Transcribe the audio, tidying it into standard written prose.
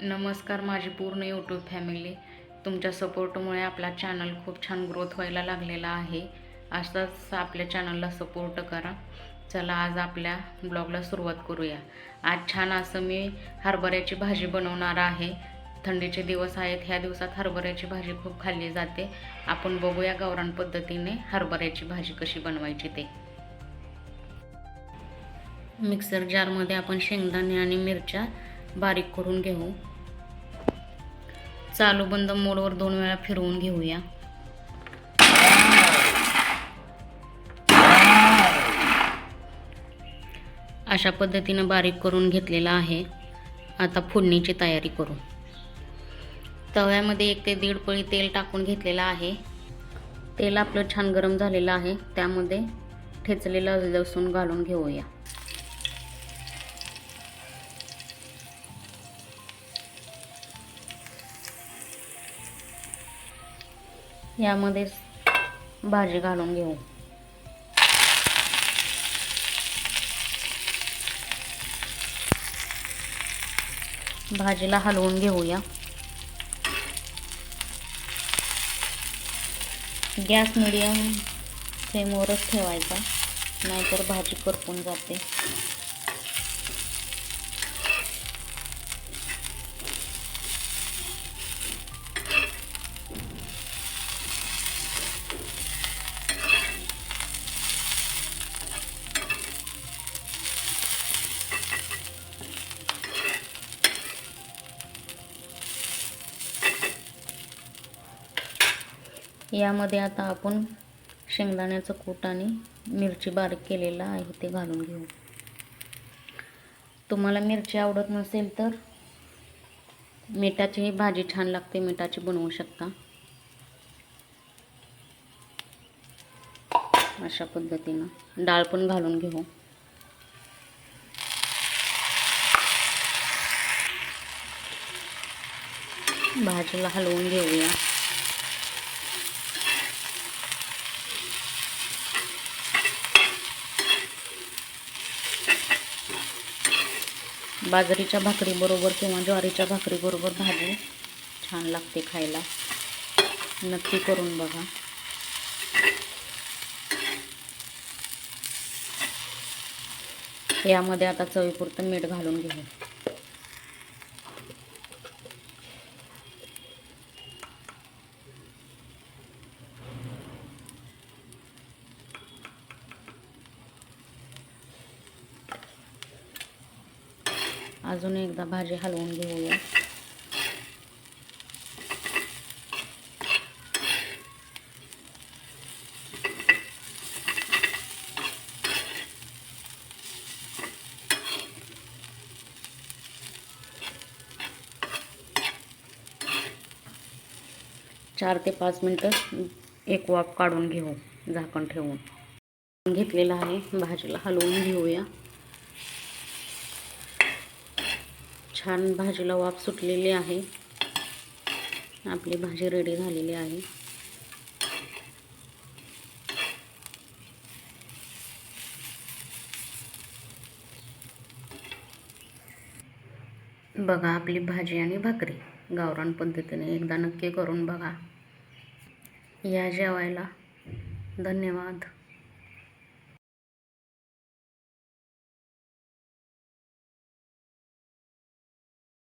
नमस्कार माझी पूर्ण यूट्यूब फॅमिली. तुमच्या सपोर्टमुळे आपला चॅनल खूप छान ग्रोथ व्हायला लागलेला आहे. असाच आपल्या चॅनलला सपोर्ट करा. चला आज आपल्या ब्लॉगला सुरुवात करूया. आज छान असं मी हरभऱ्याची भाजी बनवणार आहे. थंडीचे दिवस आहेत, ह्या दिवसात हरभऱ्याची भाजी खूप खाल्ली जाते. आपण बघूया गावरान पद्धतीने हरभऱ्याची भाजी कशी बनवायची ते. मिक्सर जारमध्ये आपण शेंगदाणे आणि मिरच्या बारीक करून घेऊ. चालू बंद मोडवर 2 वेळा फिरवून घेऊया. अशा पद्धतीने बारीक करून घेतलेला आहे. आता फोडणीची तयारी करू. तव्यामध्ये 1 ते 1.5 पळी तेल टाकून घेतलेलं आहे. तेल आपलं छान गरम झालेलं आहे. त्यामध्ये ठेचलेला लसूण घालून घेऊया. यामध्ये भाजी घालून घेऊ. भाजीला हलवून घेऊया. गॅस मिडियम फ्लेमवरच ठेवायचा, नाहीतर भाजी करपून जाते. यामध्ये आता आपण शेंगदाण्याचं कूट आणि मिरची बारीक केलेला आहे ते घालून घेऊ. तुम्हाला मिरची आवडत नसेल तर मिठाची ही भाजी छान लागते, मिठाची बनवू शकता. अशा पद्धतीनं डाळ पण घालून घेऊ. भाजीला हलवून घेऊया. बाजरीच्या भाकरीबरोबर किंवा ज्वारीच्या भाकरीबरोबर भाजी छान लागते खायला. नक्की करून बघा. यामध्ये आता चवीपुरतं मीठ घालून घेऊ. अजून एकदा भाजी हलवून घेऊया. चार ते 5 मिनिटं एक वाफ काढून घेऊ झाकण ठेवून. घेतलेलं आहे. भाजीला हलवून घेऊया. छान भाजीला वाफ सुटलेली आहे. आपली भाजी रेडी झालेली आहे. बघा आपली भाजी आणि भाकरी गावरान पद्धतीने. एकदा नक्की करून बघा. या जेवायला. धन्यवाद.